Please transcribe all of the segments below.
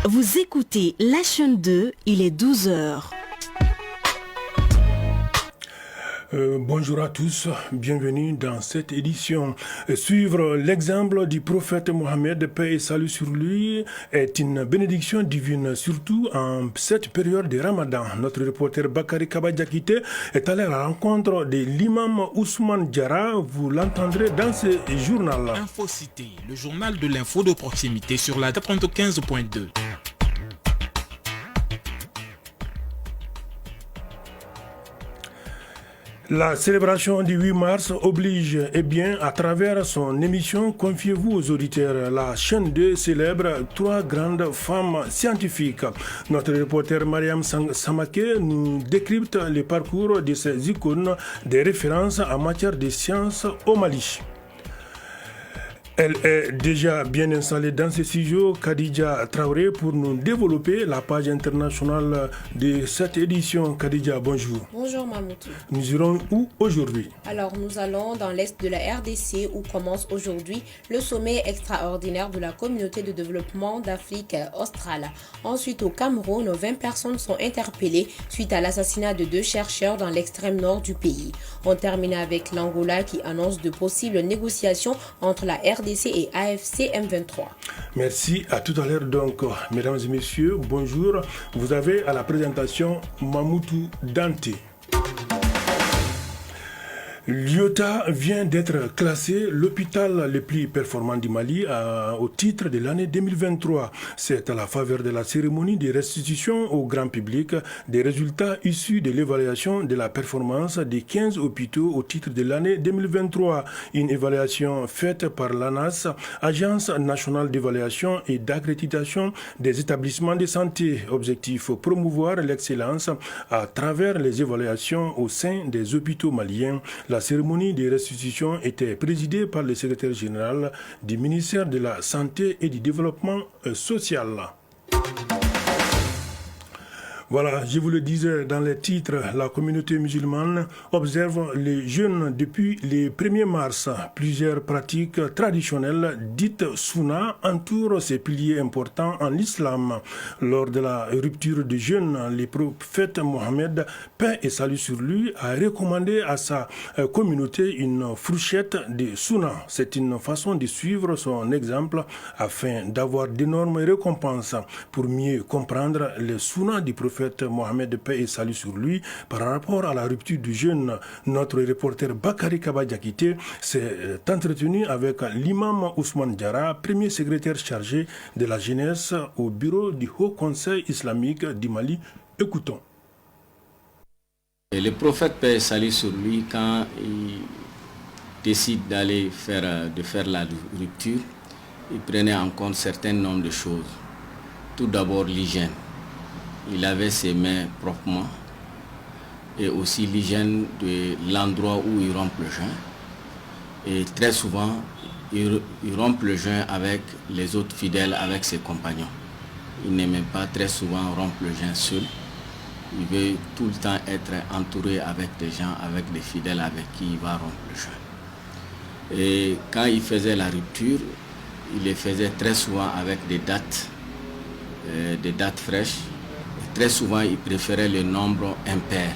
Vous écoutez la chaîne 2, il est 12h. Bonjour à tous, bienvenue dans cette édition. Suivre l'exemple du prophète Mohammed, paix et salut sur lui, est une bénédiction divine, surtout en cette période de Ramadan. Notre reporter Bakary Kabadjakite est allé à la rencontre de l'imam Ousmane Diarra. Vous l'entendrez dans ce journal. Infocité, le journal de l'info de proximité sur la 95.2. La célébration du 8 mars oblige, à travers son émission Confiez-vous aux auditeurs, la chaîne 2 célèbre 3 grandes femmes scientifiques. Notre reporter Mariam Samake nous décrypte le parcours de ces icônes des références en matière de sciences au Mali. Elle est déjà bien installée dans ce studio, Khadija Traoré, pour nous développer la page internationale de cette édition. Khadija, bonjour. Bonjour Mamoutou. Nous irons où aujourd'hui? Alors nous allons dans l'est de la RDC où commence aujourd'hui le sommet extraordinaire de la communauté de développement d'Afrique australe. Ensuite au Cameroun, 20 personnes sont interpellées suite à l'assassinat de 2 chercheurs dans l'extrême nord du pays. On termine avec l'Angola qui annonce de possibles négociations entre la RDC et AFC M23. Merci, à tout à l'heure donc. Mesdames et messieurs, bonjour. Vous avez à la présentation Mamoutou Dante. L'IOTA vient d'être classé l'hôpital le plus performant du Mali au titre de l'année 2023. C'est à la faveur de la cérémonie de restitution au grand public des résultats issus de l'évaluation de la performance des 15 hôpitaux au titre de l'année 2023. Une évaluation faite par l'ANAS, Agence nationale d'évaluation et d'accréditation des établissements de santé. Objectif, promouvoir l'excellence à travers les évaluations au sein des hôpitaux maliens. La cérémonie de restitution était présidée par le secrétaire général du ministère de la Santé et du Développement social. Voilà, je vous le disais dans les titres, la communauté musulmane observe les jeûnes depuis le 1er mars. Plusieurs pratiques traditionnelles dites sunna entourent ces piliers importants en islam. Lors de la rupture du jeûne, le prophète Mohammed, paix et salut sur lui, a recommandé à sa communauté une fourchette de sunna. C'est une façon de suivre son exemple afin d'avoir d'énormes récompenses. Pour mieux comprendre les sunna du prophète Mohammed, paix et salut sur lui, par rapport à la rupture du jeûne, notre reporter Bakary Kabadjakite s'est entretenu avec l'imam Ousmane Diarra, premier secrétaire chargé de la jeunesse au bureau du Haut Conseil islamique du Mali. Écoutons. Et le prophète, paix et salut sur lui, quand il décide d'aller faire la rupture, il prenait en compte un certain nombre de choses. Tout d'abord l'hygiène. Il avait ses mains proprement et aussi l'hygiène de l'endroit où il rompt le jeûne. Et très souvent, il rompt le jeûne avec les autres fidèles, avec ses compagnons. Il n'aimait pas très souvent rompre le jeûne seul. Il veut tout le temps être entouré avec des gens, avec des fidèles avec qui il va rompre le jeûne. Et quand il faisait la rupture, il les faisait très souvent avec des dates fraîches. Très souvent, il préférait le nombre impair.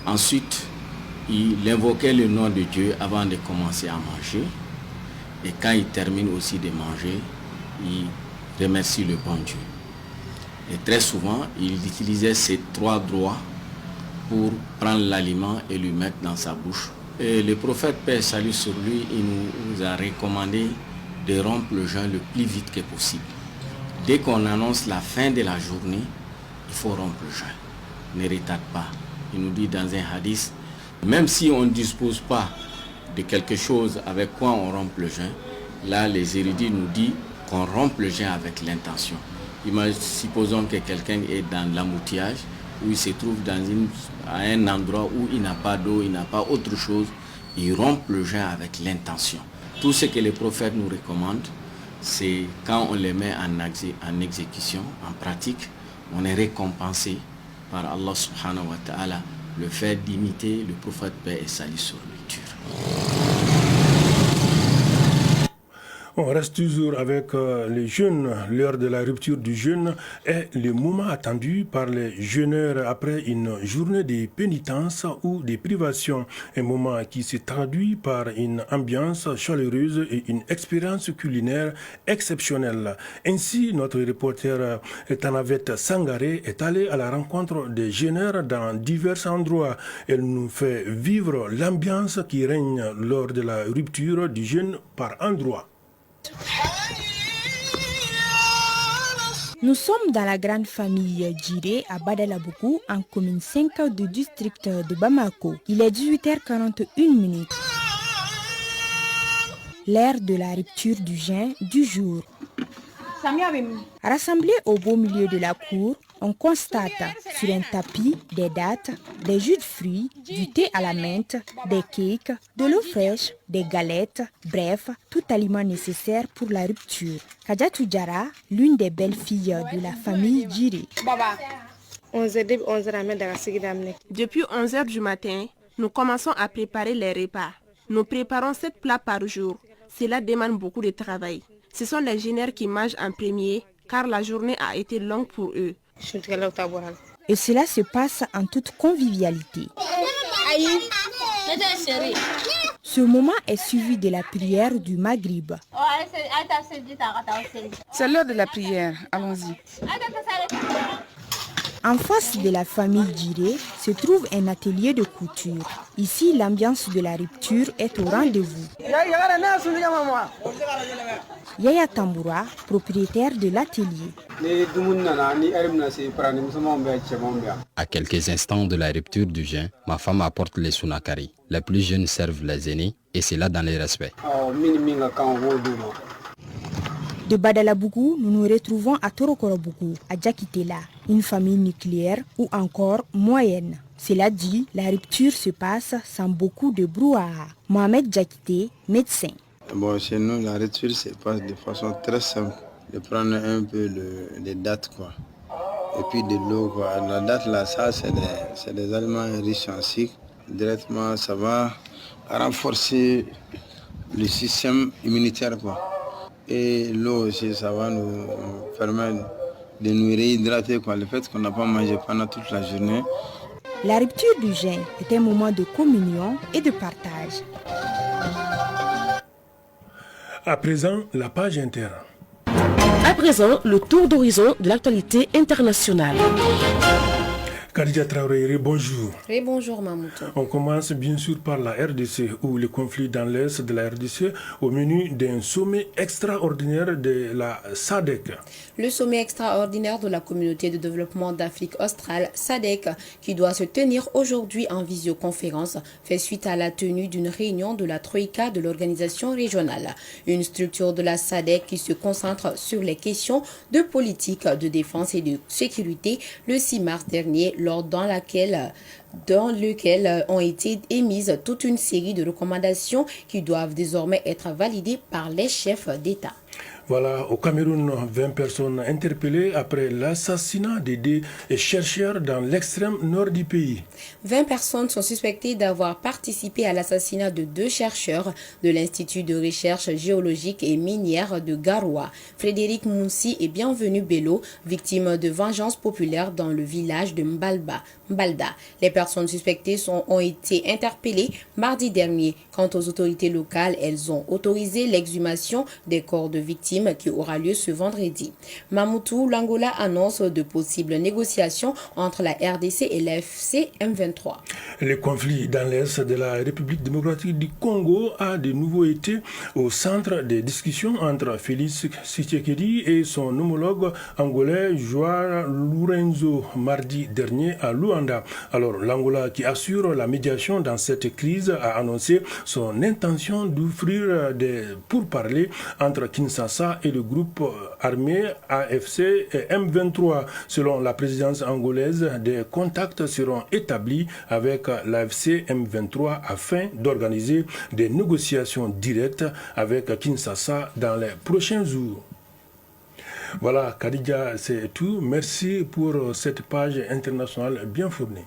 Ensuite, il invoquait le nom de Dieu avant de commencer à manger. Et quand il termine aussi de manger, il remercie le bon Dieu. Et très souvent, il utilisait ces 3 droits pour prendre l'aliment et le mettre dans sa bouche. Et le prophète, paix et salut sur lui, il nous a recommandé de rompre le jeûne le plus vite que possible. Dès qu'on annonce la fin de la journée, il faut rompre le jeûne. Ne retarde pas. Il nous dit dans un hadith, même si on ne dispose pas de quelque chose avec quoi on rompt le jeûne, là les érudits nous disent qu'on rompt le jeûne avec l'intention. Supposons que quelqu'un est dans l'embouteillage, où il se trouve à un endroit où il n'a pas d'eau, il n'a pas autre chose, il rompt le jeûne avec l'intention. Tout ce que les prophètes nous recommandent, c'est quand on les met en exécution, en pratique, on est récompensé par Allah subhanahu wa ta'ala le fait d'imiter le prophète, paix et salut sur lui. On reste toujours avec les jeunes. L'heure de la rupture du jeûne est le moment attendu par les jeûneurs après une journée de pénitence ou de privation. Un moment qui se traduit par une ambiance chaleureuse et une expérience culinaire exceptionnelle. Ainsi, notre reporter Tanavet Sangaré est allé à la rencontre des jeûneurs dans divers endroits. Elle nous fait vivre l'ambiance qui règne lors de la rupture du jeûne par endroit. Nous sommes dans la grande famille Djiré à Badalabougou, en commune 5 du district de Bamako. Il est 18h41. L'heure de la rupture du jeûne du jour. Rassemblés au beau milieu de la cour, on constate sur un tapis des dattes, des jus de fruits, du thé à la menthe, des cakes, de l'eau fraîche, des galettes, bref, tout aliment nécessaire pour la rupture. Kadjatou Diara, l'une des belles filles de la famille Djiré. Depuis 11h du matin, nous commençons à préparer les repas. Nous préparons 7 plats par jour. Cela demande beaucoup de travail. Ce sont les jeûneurs qui mangent en premier, car la journée a été longue pour eux. Et cela se passe en toute convivialité. Ce moment est suivi de la prière du Maghrib. C'est l'heure de la prière, allons-y. En face de la famille Djiré se trouve un atelier de couture. Ici, l'ambiance de la rupture est au rendez-vous. Yaya Tamboura, propriétaire de l'atelier. À quelques instants de la rupture du jeûne, ma femme apporte les sunakari. Les plus jeunes servent les aînés et cela dans le respect. De Badalabougou, nous nous retrouvons à Torokorobougou, à Djakitela, une famille nucléaire ou encore moyenne. Cela dit, la rupture se passe sans beaucoup de brouhaha. Mohamed Djakité, médecin. Bon, chez nous, la rupture se passe de façon très simple. De prendre un peu les dattes, quoi. Et puis de l'eau, quoi. La date, là, ça, c'est des aliments riches en sucre. Directement, ça va renforcer le système immunitaire, quoi. Et l'eau aussi, ça va nous permettre de nous réhydrater, quoi. Le fait qu'on n'a pas mangé pendant toute la journée. La rupture du jeûne est un moment de communion et de partage. À présent, la page interne. À présent, le tour d'horizon de l'actualité internationale. Khadija Traoré, bonjour. Oui, bonjour Mamoutou. On commence bien sûr par la RDC, où le conflit dans l'Est de la RDC au menu d'un sommet extraordinaire de la SADC. Le sommet extraordinaire de la communauté de développement d'Afrique australe, SADC, qui doit se tenir aujourd'hui en visioconférence, fait suite à la tenue d'une réunion de la Troïka de l'organisation régionale, une structure de la SADC qui se concentre sur les questions de politique, de défense et de sécurité le 6 mars dernier, dans lequel ont été émises toute une série de recommandations qui doivent désormais être validées par les chefs d'État. Voilà, au Cameroun, 20 personnes interpellées après l'assassinat des deux chercheurs dans l'extrême nord du pays. 20 personnes sont suspectées d'avoir participé à l'assassinat de 2 chercheurs de l'Institut de recherche géologique et minière de Garoua, Frédéric Mounsi et Bienvenu Bello, victimes de vengeance populaire dans le village de Mbalda. Les personnes suspectées ont été interpellées mardi dernier. Quant aux autorités locales, elles ont autorisé l'exhumation des corps de victimes qui aura lieu ce vendredi. Mamoutou, l'Angola annonce de possibles négociations entre la RDC et l'AFC M23. Le conflit dans l'Est de la République démocratique du Congo a de nouveau été au centre des discussions entre Félix Tshisekedi et son homologue angolais Joao Lourenço mardi dernier à Luanda. Alors l'Angola, qui assure la médiation dans cette crise, a annoncé son intention d'offrir des pourparlers entre Kinshasa et le groupe armé AFC et M23. Selon la présidence angolaise, des contacts seront établis avec l'AFC M23 afin d'organiser des négociations directes avec Kinshasa dans les prochains jours. Voilà, Khadija, c'est tout. Merci pour cette page internationale bien fournie.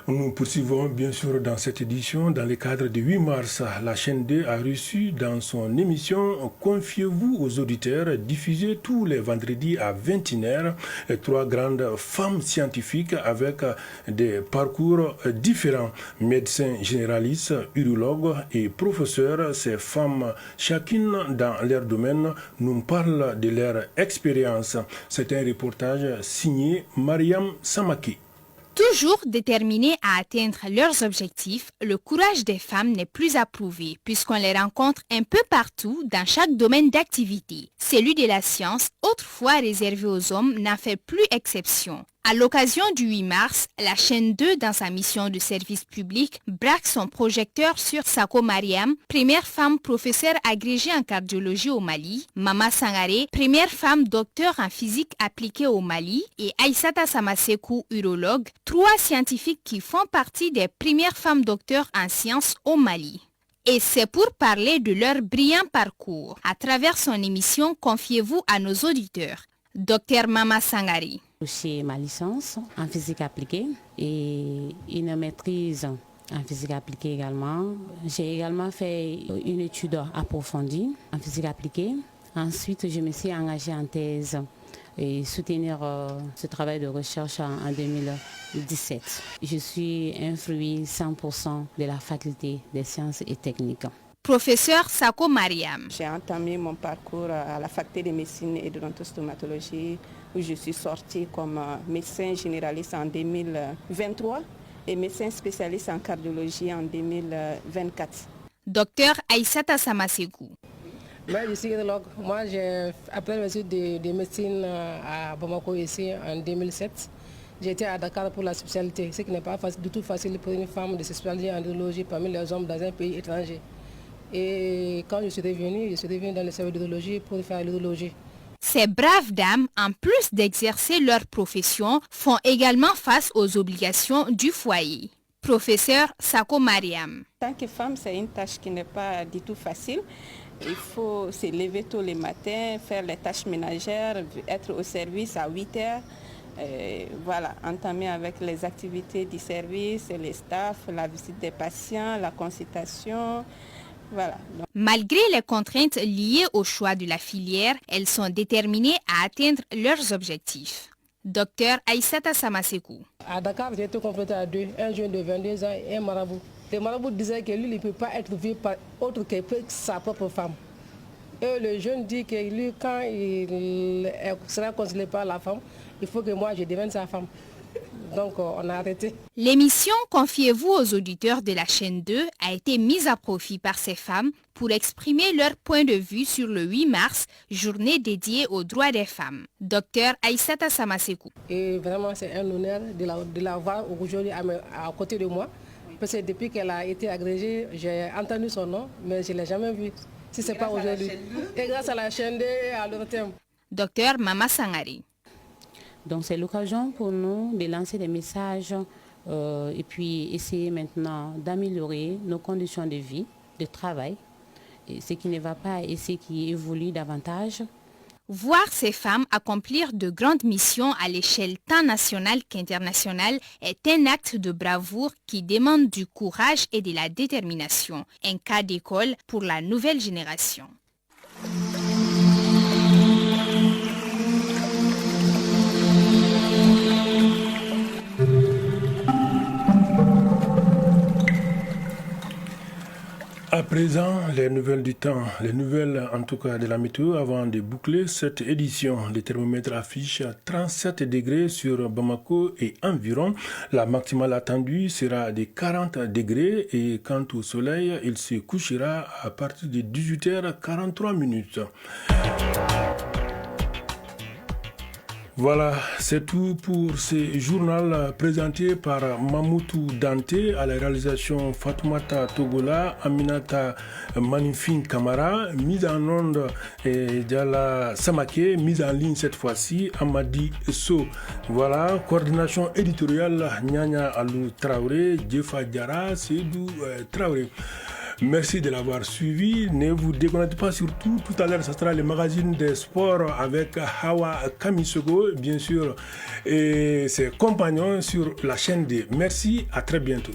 Nous poursuivons bien sûr dans cette édition. Dans le cadre du 8 mars, la chaîne 2 a reçu dans son émission « Confiez-vous aux auditeurs » diffusée tous les vendredis à 21h, 3 grandes femmes scientifiques avec des parcours différents. Médecins généralistes, urologues et professeurs, ces femmes, chacune dans leur domaine, nous parlent de leur expérience. C'est un reportage signé Mariam Samaki. Toujours déterminées à atteindre leurs objectifs, le courage des femmes n'est plus approuvé puisqu'on les rencontre un peu partout dans chaque domaine d'activité. Celui de la science, autrefois réservé aux hommes, n'en fait plus exception. À l'occasion du 8 mars, la chaîne 2, dans sa mission de service public, braque son projecteur sur Sako Mariam, première femme professeure agrégée en cardiologie au Mali, Mama Sangaré, première femme docteur en physique appliquée au Mali, et Aïssata Samasekou, urologue, 3 scientifiques qui font partie des premières femmes docteurs en sciences au Mali. Et c'est pour parler de leur brillant parcours. À travers son émission, confiez-vous à nos auditeurs. Docteur Mama Sangaré. J'ai ma licence en physique appliquée et une maîtrise en physique appliquée également. J'ai également fait une étude approfondie en physique appliquée. Ensuite, je me suis engagée en thèse et soutenir ce travail de recherche en 2017. Je suis un fruit 100% de la faculté des sciences et techniques. Professeur Sako Mariam. J'ai entamé mon parcours à la faculté de médecine et de dentostomatologie où je suis sortie comme médecin généraliste en 2023 et médecin spécialiste en cardiologie en 2024. Docteur Aïssata Samasekou. Je suis urologue. Moi, j'ai appris mes études de médecine à Bamako ici en 2007. J'ai été à Dakar pour la spécialité, ce qui n'est pas du tout facile pour une femme de se spécialiser en urologie parmi les hommes dans un pays étranger. Et quand je suis revenue dans le service d'urologie pour faire l'urologie. Ces braves dames, en plus d'exercer leur profession, font également face aux obligations du foyer. Professeur Sako Mariam. En tant que femme, c'est une tâche qui n'est pas du tout facile. Il faut se lever tôt le matin, faire les tâches ménagères, être au service à 8 heures. Voilà, entamer avec les activités du service, les staffs, la visite des patients, la consultation. Voilà. Malgré les contraintes liées au choix de la filière, elles sont déterminées à atteindre leurs objectifs. Docteur Aïssata Samasekou. À Dakar, j'ai été confronté à 2, un jeune de 22 ans et un marabout. Le marabout disait que lui, il ne peut pas être vu par autre que sa propre femme. Et le jeune dit que lui, quand il sera consolé par la femme, il faut que moi, je devienne sa femme. Donc, on a arrêté. L'émission Confiez-vous aux auditeurs de la chaîne 2 a été mise à profit par ces femmes pour exprimer leur point de vue sur le 8 mars, journée dédiée aux droits des femmes. Docteur Aïssata Samasekou. Et vraiment, c'est un honneur de la voir aujourd'hui à côté de moi. Parce que depuis qu'elle a été agrégée, j'ai entendu son nom, mais je ne l'ai jamais vue. Si ce n'est pas aujourd'hui. Et grâce à la chaîne 2 et à leur thème. Docteur Mama Sangaré. Donc c'est l'occasion pour nous de lancer des messages et puis essayer maintenant d'améliorer nos conditions de vie, de travail, et ce qui ne va pas et ce qui évolue davantage. Voir ces femmes accomplir de grandes missions à l'échelle tant nationale qu'internationale est un acte de bravoure qui demande du courage et de la détermination, un cas d'école pour la nouvelle génération. À présent, les nouvelles du temps, les nouvelles en tout cas de la météo avant de boucler cette édition. Le thermomètre affiche 37 degrés sur Bamako et environ. La maximale attendue sera de 40 degrés et quant au soleil, il se couchera à partir de 18h43. Voilà, c'est tout pour ce journal présenté par Mamoutou Dante, à la réalisation Fatoumata Togola, Aminata Manifin Kamara, mise en onde Diala Samake, mise en ligne cette fois-ci Amadi So. Voilà, coordination éditoriale Nyanya Alou Traoré, Djefa Diara, Seydou Traoré. Merci de l'avoir suivi. Ne vous déconnectez pas surtout. Tout à l'heure, ce sera le magazine des sports avec Hawa Kamisogo, bien sûr, et ses compagnons sur la chaîne D. Merci, à très bientôt.